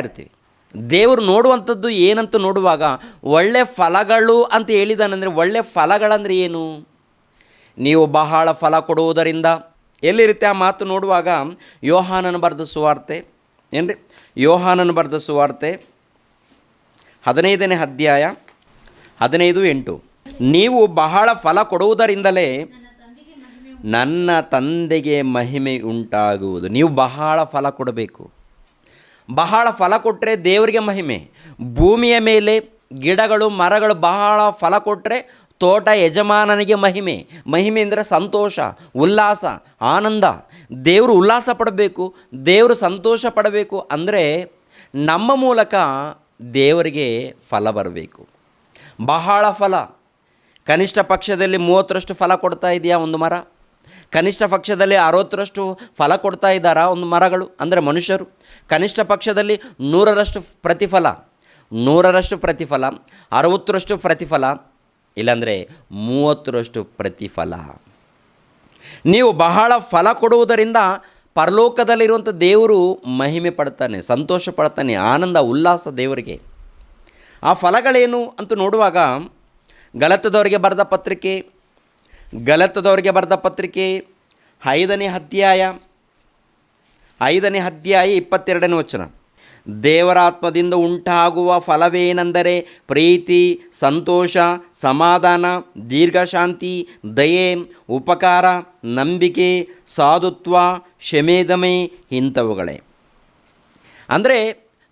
ಇರ್ತೀವಿ. ದೇವರು ನೋಡುವಂಥದ್ದು ಏನಂತ ನೋಡುವಾಗ ಒಳ್ಳೆ ಫಲಗಳು ಅಂತ ಹೇಳಿದಾನಂದರೆ, ಒಳ್ಳೆ ಫಲಗಳಂದರೆ ಏನು? ನೀವು ಬಹಳ ಫಲ ಕೊಡುವುದರಿಂದ ಎಲ್ಲಿರುತ್ತೆ ಆ ಮಾತು ನೋಡುವಾಗ ಯೋಹಾನನ ಬರೆದ ಸುವಾರ್ತೆ 15ನೇ ಅಧ್ಯಾಯ 15:8, ನೀವು ಬಹಳ ಫಲ ಕೊಡುವುದರಿಂದಲೇ ನನ್ನ ತಂದೆಗೆ ಮಹಿಮೆ ಉಂಟಾಗುವುದು. ನೀವು ಬಹಳ ಫಲ ಕೊಡಬೇಕು. ಬಹಳ ಫಲ ಕೊಟ್ಟರೆ ದೇವರಿಗೆ ಮಹಿಮೆ. ಭೂಮಿಯ ಮೇಲೆ ಗಿಡಗಳು ಮರಗಳು ಬಹಳ ಫಲ ಕೊಟ್ಟರೆ ತೋಟ ಯಜಮಾನನಿಗೆ ಮಹಿಮೆ ಅಂದರೆ ಸಂತೋಷ, ಉಲ್ಲಾಸ, ಆನಂದ. ದೇವರು ಉಲ್ಲಾಸ ಪಡಬೇಕು, ದೇವರು ಸಂತೋಷ ಪಡಬೇಕು ಅಂದರೆ ನಮ್ಮ ಮೂಲಕ ದೇವರಿಗೆ ಫಲ ಬರಬೇಕು. ಬಹಳ ಫಲ, ಕನಿಷ್ಠ ಪಕ್ಷದಲ್ಲಿ 30ರಷ್ಟು ಫಲ ಕೊಡ್ತಾ ಇದೆಯಾ ಒಂದು ಮರ? ಕನಿಷ್ಠ ಪಕ್ಷದಲ್ಲಿ 60ರಷ್ಟು ಫಲ ಕೊಡ್ತಾ ಇದ್ದಾರಾ ಒಂದು ಮರಗಳು ಅಂದರೆ ಮನುಷ್ಯರು? ಕನಿಷ್ಠ ಪಕ್ಷದಲ್ಲಿ 100ರಷ್ಟು ಪ್ರತಿಫಲ, 60ರಷ್ಟು ಪ್ರತಿಫಲ, ಇಲ್ಲಾಂದರೆ 30ರಷ್ಟು ಪ್ರತಿಫಲ. ನೀವು ಬಹಳ ಫಲ ಕೊಡುವುದರಿಂದ ಪರಲೋಕದಲ್ಲಿರುವಂಥ ದೇವರು ಮಹಿಮೆ ಪಡ್ತಾನೆ, ಸಂತೋಷ ಪಡ್ತಾನೆ, ಆನಂದ ಉಲ್ಲಾಸ ದೇವರಿಗೆ. ಆ ಫಲಗಳೇನು ಅಂತ ನೋಡುವಾಗ ಗಲಾತ್ಯದವರಿಗೆ ಬರೆದ ಪತ್ರಿಕೆ 5ನೇ ಅಧ್ಯಾಯ 22ನೇ ವಚನ, ದೇವರಾತ್ಮದಿಂದ ಉಂಟಾಗುವ ಫಲವೇನೆಂದರೆ ಪ್ರೀತಿ, ಸಂತೋಷ, ಸಮಾಧಾನ, ದೀರ್ಘಶಾಂತಿ, ದಯೆ, ಉಪಕಾರ, ನಂಬಿಕೆ, ಸಾಧುತ್ವ, ಕ್ಷಮೆದಮೆ ಇಂಥವುಗಳೇ. ಅಂದರೆ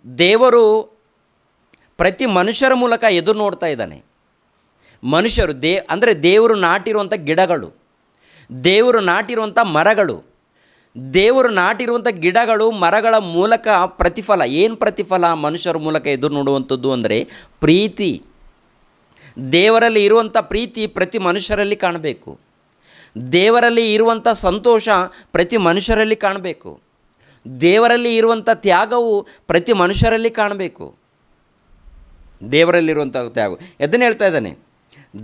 ದೇವರು ಪ್ರತಿ ಮನುಷ್ಯರ ಮೂಲಕ ಎದುರು ನೋಡ್ತಾ ಇದ್ದಾನೆ. ಮನುಷ್ಯರು ಅಂದರೆ ದೇವರು ನಾಟಿರುವಂಥ ಗಿಡಗಳು, ದೇವರು ನಾಟಿರುವಂಥ ಮರಗಳು, ದೇವರು ನಾಟಿರುವಂಥ ಗಿಡಗಳು ಮರಗಳ ಮೂಲಕ ಪ್ರತಿಫಲ. ಏನು ಪ್ರತಿಫಲ ಮನುಷ್ಯರ ಮೂಲಕ ಎದುರು ನೋಡುವಂಥದ್ದು ಅಂದರೆ ಪ್ರೀತಿ. ದೇವರಲ್ಲಿ ಇರುವಂಥ ಪ್ರೀತಿ ಪ್ರತಿ ಮನುಷ್ಯರಲ್ಲಿ ಕಾಣಬೇಕು. ದೇವರಲ್ಲಿ ಇರುವಂಥ ಸಂತೋಷ ಪ್ರತಿ ಮನುಷ್ಯರಲ್ಲಿ ಕಾಣಬೇಕು. ದೇವರಲ್ಲಿ ಇರುವಂಥ ತ್ಯಾಗವು ಪ್ರತಿ ಮನುಷ್ಯರಲ್ಲಿ ಕಾಣಬೇಕು. ದೇವರಲ್ಲಿರುವಂಥ ತ್ಯಾಗ ಎದನ್ನು ಹೇಳ್ತಾ ಇದ್ದಾನೆ?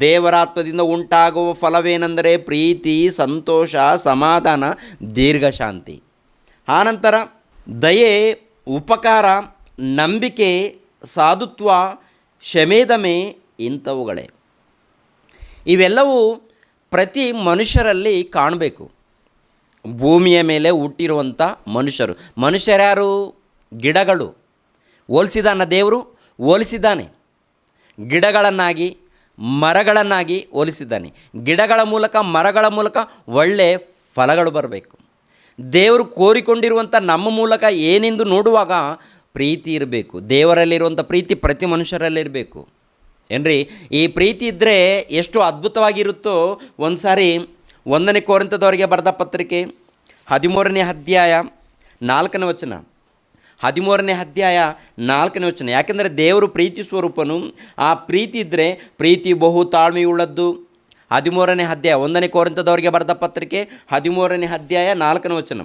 ದೇವರಾತ್ಮದಿಂದ ಉಂಟಾಗುವ ಫಲವೇನೆಂದರೆ ಪ್ರೀತಿ, ಸಂತೋಷ, ಸಮಾಧಾನ, ದೀರ್ಘಶಾಂತಿ. ಆನಂತರ ದಯೆ, ಉಪಕಾರ, ನಂಬಿಕೆ, ಸಾಧುತ್ವ, ಕ್ಷಮೆದಮೆ ಇಂಥವುಗಳೇ. ಇವೆಲ್ಲವೂ ಪ್ರತಿ ಮನುಷ್ಯರಲ್ಲಿ ಕಾಣಬೇಕು. ಭೂಮಿಯ ಮೇಲೆ ಹುಟ್ಟಿರುವಂಥ ಮನುಷ್ಯರ್ಯಾರು? ಗಿಡಗಳು. ಹೋಲಿಸಿದಾನ ದೇವರು? ಹೋಲಿಸಿದ್ದಾನೆ. ಗಿಡಗಳನ್ನಾಗಿ ಮರಗಳನ್ನಾಗಿ ಹೋಲಿಸಿದ್ದಾನೆ. ಗಿಡಗಳ ಮೂಲಕ, ಮರಗಳ ಮೂಲಕ ಒಳ್ಳೆ ಫಲಗಳು ಬರಬೇಕು. ದೇವರು ಕೋರಿಕೊಂಡಿರುವಂಥ ನಮ್ಮ ಮೂಲಕ ಏನೆಂದು ನೋಡುವಾಗ ಪ್ರೀತಿ ಇರಬೇಕು. ದೇವರಲ್ಲಿರುವಂಥ ಪ್ರೀತಿ ಪ್ರತಿ ಮನುಷ್ಯರಲ್ಲಿರಬೇಕು. ಏನ್ರಿ, ಈ ಪ್ರೀತಿ ಇದ್ದರೆ ಎಷ್ಟು ಅದ್ಭುತವಾಗಿರುತ್ತೋ. ಒಂದು ಸಾರಿ 1 ಕೊರಿಂಥದವರಿಗೆ ಬರೆದ ಪತ್ರಿಕೆ 13ನೇ ಅಧ್ಯಾಯ 4ನೇ ವಚನ. 13ನೇ ಅಧ್ಯಾಯ 4ನೇ ವಚನ. ಯಾಕೆಂದರೆ ದೇವರು ಪ್ರೀತಿ ಸ್ವರೂಪನು, ಆ ಪ್ರೀತಿ ಇದ್ದರೆ ಪ್ರೀತಿ ಬಹು ತಾಳ್ಮೆಯುಳ್ಳದ್ದು. 13ನೇ ಅಧ್ಯಾಯ 1 ಕೊರಿಂಥದವರಿಗೆ ಬರೆದ ಪತ್ರಿಕೆ 13ನೇ ಅಧ್ಯಾಯ 4ನೇ ವಚನ.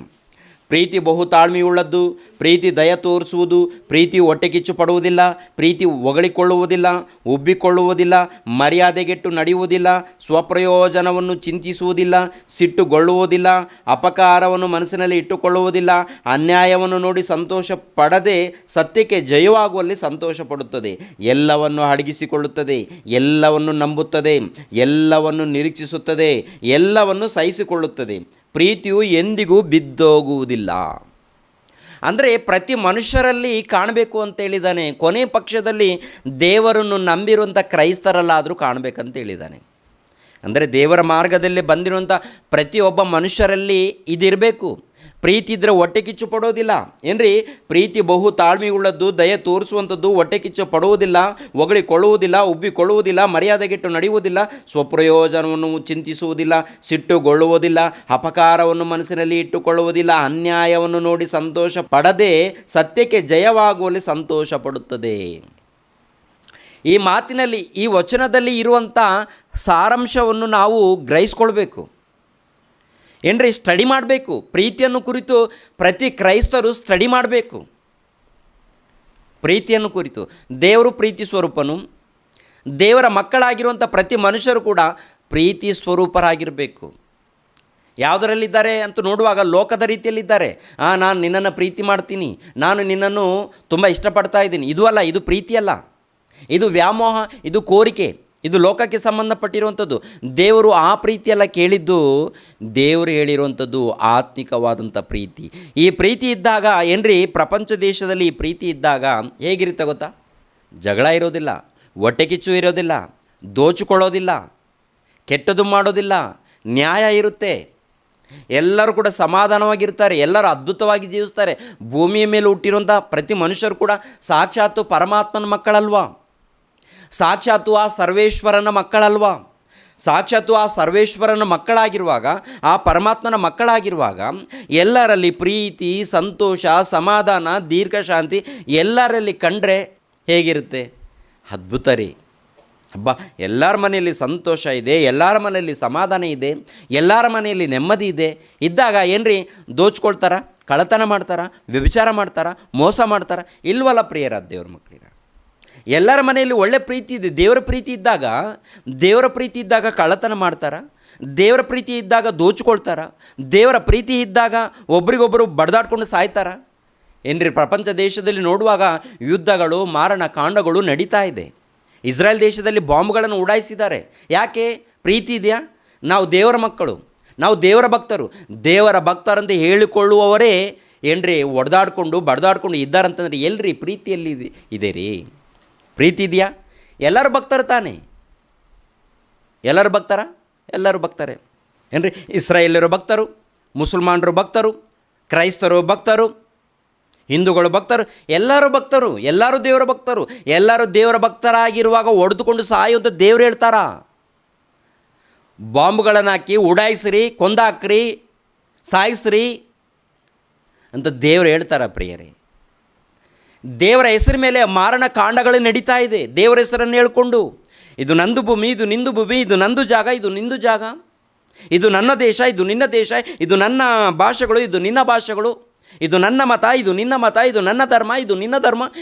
ಪ್ರೀತಿ ಬಹು ತಾಳ್ಮೆಯುಳ್ಳದ್ದು, ಪ್ರೀತಿ ದಯ ತೋರಿಸುವುದು, ಪ್ರೀತಿ ಹೊಟ್ಟೆಕಿಚ್ಚು ಪಡುವುದಿಲ್ಲ, ಪ್ರೀತಿ ಹೊಗಳಿಕೊಳ್ಳುವುದಿಲ್ಲ, ಉಬ್ಬಿಕೊಳ್ಳುವುದಿಲ್ಲ, ಮರ್ಯಾದೆಗೆಟ್ಟು ನಡೆಯುವುದಿಲ್ಲ, ಸ್ವಪ್ರಯೋಜನವನ್ನು ಚಿಂತಿಸುವುದಿಲ್ಲ, ಸಿಟ್ಟುಗೊಳ್ಳುವುದಿಲ್ಲ, ಅಪಕಾರವನ್ನು ಮನಸ್ಸಿನಲ್ಲಿ ಇಟ್ಟುಕೊಳ್ಳುವುದಿಲ್ಲ, ಅನ್ಯಾಯವನ್ನು ನೋಡಿ ಸಂತೋಷ ಪಡದೆ ಸತ್ಯಕ್ಕೆ ಜಯವಾಗುವಲ್ಲಿ ಸಂತೋಷ ಪಡುತ್ತದೆ, ಎಲ್ಲವನ್ನು ಅಡಗಿಸಿಕೊಳ್ಳುತ್ತದೆ, ಎಲ್ಲವನ್ನು ನಂಬುತ್ತದೆ, ಎಲ್ಲವನ್ನು ನಿರೀಕ್ಷಿಸುತ್ತದೆ, ಎಲ್ಲವನ್ನು ಸಹಿಸಿಕೊಳ್ಳುತ್ತದೆ. ಪ್ರೀತಿಯು ಎಂದಿಗೂ ಬಿದ್ದೋಗುವುದಿಲ್ಲ. ಅಂದರೆ ಪ್ರತಿ ಮನುಷ್ಯರಲ್ಲಿ ಕಾಣಬೇಕು ಅಂತ ಹೇಳಿದ್ದಾನೆ. ಕೊನೆ ಪಕ್ಷದಲ್ಲಿ ದೇವರನ್ನು ನಂಬಿರುವಂಥ ಕ್ರೈಸ್ತರಲ್ಲಾದರೂ ಕಾಣಬೇಕಂತ ಹೇಳಿದ್ದಾನೆ. ಅಂದರೆ ದೇವರ ಮಾರ್ಗದಲ್ಲಿ ಬಂದಿರುವಂಥ ಪ್ರತಿಯೊಬ್ಬ ಮನುಷ್ಯರಲ್ಲಿ ಇದಿರಬೇಕು. ಪ್ರೀತಿ ಇದ್ದರೆ ಹೊಟ್ಟೆ ಕಿಚ್ಚು ಪಡೋದಿಲ್ಲ. ಏನ್ರಿ, ಪ್ರೀತಿ ಬಹು ತಾಳ್ಮೆಯುಳ್ಳದ್ದು, ದಯ ತೋರಿಸುವಂಥದ್ದು, ಹೊಟ್ಟೆ ಕಿಚ್ಚು ಪಡುವುದಿಲ್ಲ, ಹೊಗಳಿಕೊಳ್ಳುವುದಿಲ್ಲ, ಉಬ್ಬಿಕೊಳ್ಳುವುದಿಲ್ಲ, ಮರ್ಯಾದೆಗೆಟ್ಟು ನಡೆಯುವುದಿಲ್ಲ, ಸ್ವಪ್ರಯೋಜನವನ್ನು ಚಿಂತಿಸುವುದಿಲ್ಲ, ಸಿಟ್ಟುಗೊಳ್ಳುವುದಿಲ್ಲ, ಅಪಕಾರವನ್ನು ಮನಸ್ಸಿನಲ್ಲಿ ಇಟ್ಟುಕೊಳ್ಳುವುದಿಲ್ಲ, ಅನ್ಯಾಯವನ್ನು ನೋಡಿ ಸಂತೋಷ ಪಡದೆ ಸತ್ಯಕ್ಕೆ ಜಯವಾಗುವಲ್ಲಿ ಸಂತೋಷ ಪಡುತ್ತದೆ. ಈ ಮಾತಿನಲ್ಲಿ, ಈ ವಚನದಲ್ಲಿ ಇರುವಂಥ ಸಾರಾಂಶವನ್ನು ನಾವು ಗ್ರಹಿಸ್ಕೊಳ್ಬೇಕು. ಏನ್ರಿ, ಸ್ಟಡಿ ಮಾಡಬೇಕು. ಪ್ರೀತಿಯನ್ನು ಕುರಿತು ಪ್ರತಿ ಕ್ರೈಸ್ತರು ಸ್ಟಡಿ ಮಾಡಬೇಕು. ಪ್ರೀತಿಯನ್ನು ಕುರಿತು ದೇವರು ಪ್ರೀತಿ ಸ್ವರೂಪನು. ದೇವರ ಮಕ್ಕಳಾಗಿರುವಂಥ ಪ್ರತಿ ಮನುಷ್ಯರು ಕೂಡ ಪ್ರೀತಿ ಸ್ವರೂಪರಾಗಿರಬೇಕು. ಯಾವುದರಲ್ಲಿದ್ದಾರೆ ಅಂತ ನೋಡುವಾಗ ಲೋಕದ ರೀತಿಯಲ್ಲಿದ್ದಾರೆ. ನಾನು ನಿನ್ನನ್ನು ಪ್ರೀತಿ ಮಾಡ್ತೀನಿ, ನಾನು ನಿನ್ನನ್ನು ತುಂಬ ಇಷ್ಟಪಡ್ತಾ ಇದ್ದೀನಿ. ಇದು ಅಲ್ಲ, ಇದು ಪ್ರೀತಿಯಲ್ಲ, ಇದು ವ್ಯಾಮೋಹ, ಇದು ಕೋರಿಕೆ, ಇದು ಲೋಕಕ್ಕೆ ಸಂಬಂಧಪಟ್ಟಿರುವಂಥದ್ದು. ದೇವರು ಆ ಪ್ರೀತಿಯೆಲ್ಲ ಕೇಳಿದ್ದು, ದೇವರು ಹೇಳಿರುವಂಥದ್ದು ಆತ್ಮಿಕವಾದಂಥ ಪ್ರೀತಿ. ಈ ಪ್ರೀತಿ ಇದ್ದಾಗ ಏನ್ರಿ, ಪ್ರಪಂಚ ದೇಶದಲ್ಲಿ ಈ ಪ್ರೀತಿ ಇದ್ದಾಗ ಹೇಗಿರುತ್ತೆ ಗೊತ್ತಾ? ಜಗಳ ಇರೋದಿಲ್ಲ, ಹೊಟ್ಟೆ ಕಿಚ್ಚು ಇರೋದಿಲ್ಲ, ದೋಚಿಕೊಳ್ಳೋದಿಲ್ಲ, ಕೆಟ್ಟದ್ದು ಮಾಡೋದಿಲ್ಲ, ನ್ಯಾಯ ಇರುತ್ತೆ. ಎಲ್ಲರೂ ಕೂಡ ಸಮಾಧಾನವಾಗಿರ್ತಾರೆ, ಎಲ್ಲರೂ ಅದ್ಭುತವಾಗಿ ಜೀವಿಸ್ತಾರೆ. ಭೂಮಿಯ ಮೇಲೆ ಹುಟ್ಟಿರುವಂಥ ಪ್ರತಿ ಮನುಷ್ಯರು ಕೂಡ ಸಾಕ್ಷಾತ್ತು ಪರಮಾತ್ಮನ ಮಕ್ಕಳಲ್ವಾ? ಸಾಕ್ಷಾತ್ತು ಆ ಸರ್ವೇಶ್ವರನ ಮಕ್ಕಳಲ್ವಾ? ಸಾಕ್ಷಾತ್ತು ಆ ಸರ್ವೇಶ್ವರನ ಮಕ್ಕಳಾಗಿರುವಾಗ, ಆ ಪರಮಾತ್ಮನ ಮಕ್ಕಳಾಗಿರುವಾಗ ಎಲ್ಲರಲ್ಲಿ ಪ್ರೀತಿ, ಸಂತೋಷ, ಸಮಾಧಾನ, ದೀರ್ಘಶಾಂತಿ ಎಲ್ಲರಲ್ಲಿ ಕಂಡ್ರೆ ಹೇಗಿರುತ್ತೆ? ಅದ್ಭುತ ರೀ. ಹಬ್ಬ, ಎಲ್ಲರ ಮನೆಯಲ್ಲಿ ಸಂತೋಷ ಇದೆ, ಎಲ್ಲರ ಮನೆಯಲ್ಲಿ ಸಮಾಧಾನ ಇದೆ, ಎಲ್ಲರ ಮನೆಯಲ್ಲಿ ನೆಮ್ಮದಿ ಇದೆ. ಇದ್ದಾಗ ಏನ್ರಿ, ದೋಚ್ಕೊಳ್ತಾರ, ಕಳ್ಳತನ ಮಾಡ್ತಾರ, ವ್ಯಭಿಚಾರ ಮಾಡ್ತಾರ, ಮೋಸ ಮಾಡ್ತಾರ? ಇಲ್ವಲ್ಲ ಪ್ರಿಯರ ದೇವ್ರ ಮಕ್ಕಳಿಗೆ. ಎಲ್ಲರ ಮನೆಯಲ್ಲಿ ಒಳ್ಳೆ ಪ್ರೀತಿ ಇದೆ. ದೇವರ ಪ್ರೀತಿ ಇದ್ದಾಗ ಕಳ್ಳತನ ಮಾಡ್ತಾರ, ದೇವರ ಪ್ರೀತಿ ಇದ್ದಾಗ ದೋಚ್ಕೊಳ್ತಾರ, ದೇವರ ಪ್ರೀತಿ ಇದ್ದಾಗ ಒಬ್ರಿಗೊಬ್ಬರು ಬಡ್ದಾಡ್ಕೊಂಡು ಸಾಯ್ತಾರ. ಏನ್ರಿ, ಪ್ರಪಂಚ ದೇಶದಲ್ಲಿ ನೋಡುವಾಗ ಯುದ್ಧಗಳು, ಮಾರಣ ಕಾಂಡಗಳು ನಡೀತಾ ಇದೆ. ಇಸ್ರೇಲ್ ದೇಶದಲ್ಲಿ ಬಾಂಬ್ಗಳನ್ನು ಉಡಾಯಿಸಿದ್ದಾರೆ. ಯಾಕೆ? ಪ್ರೀತಿ ಇದೆಯಾ? ನಾವು ದೇವರ ಮಕ್ಕಳು, ನಾವು ದೇವರ ಭಕ್ತರು. ದೇವರ ಭಕ್ತರಂತ ಹೇಳಿಕೊಳ್ಳುವವರೇ ಏನ್ರಿ ಒಡೆದಾಡ್ಕೊಂಡು ಬಡ್ದಾಡ್ಕೊಂಡು ಇದ್ದಾರಂತಂದ್ರೆ ಎಲ್ರಿ ಪ್ರೀತಿಯಲ್ಲಿ ಇದೆ ರೀ? ಪ್ರೀತಿ ಇದೆಯಾ? ಎಲ್ಲರೂ ಭಕ್ತರು ತಾನೇ? ಎಲ್ಲರೂ ಭಕ್ತರ? ಎಲ್ಲರೂ ಭಕ್ತರೇ. ಏನ್ರಿ, ಇಸ್ರಾಯೇಲರು ಭಕ್ತರು, ಮುಸಲ್ಮಾನರು ಭಕ್ತರು, ಕ್ರೈಸ್ತರು ಭಕ್ತರು, ಹಿಂದೂಗಳು ಭಕ್ತರು, ಎಲ್ಲರೂ ಭಕ್ತರು, ಎಲ್ಲರೂ ದೇವರ ಭಕ್ತರು. ಎಲ್ಲರೂ ದೇವರ ಭಕ್ತರಾಗಿರುವಾಗ ಹೊಡೆದುಕೊಂಡು ಸಾಯೋದು ದೇವ್ರು ಹೇಳ್ತಾರಾ? ಬಾಂಬ್ಗಳನ್ನು ಹಾಕಿ ಉಡಾಯಿಸ್ರಿ, ಕೊಂದಾಕ್ರಿ, ಸಾಯಿಸ್ರಿ ಅಂತ ದೇವರು ಹೇಳ್ತಾರ ಪ್ರಿಯರೇ? ದೇವರ ಹೆಸರ ಮೇಲೆ ಮಾರಣ ಕಾಂಡಗಳು ನಡೀತಾ ಇದೆ. ದೇವರ ಹೆಸರನ್ನು ಹೇಳ್ಕೊಂಡು, ಇದು ನಂದು ಭೂಮಿ, ಇದು ನಿಂದು ಭೂಮಿ, ಇದು ನಂದು ಜಾಗ, ಇದು ನಿಂದು ಜಾಗ, ಇದು ನನ್ನ ದೇಶ, ಇದು ನಿನ್ನ ದೇಶ, ಇದು ನನ್ನ ಭಾಷೆಗಳು, ಇದು ನಿನ್ನ ಭಾಷೆಗಳು, ಇದು ನನ್ನ ಮತ, ಇದು ನಿನ್ನ ಮತ, ಇದು ನನ್ನ ಧರ್ಮ, ಇದು ನಿನ್ನ ಧರ್ಮ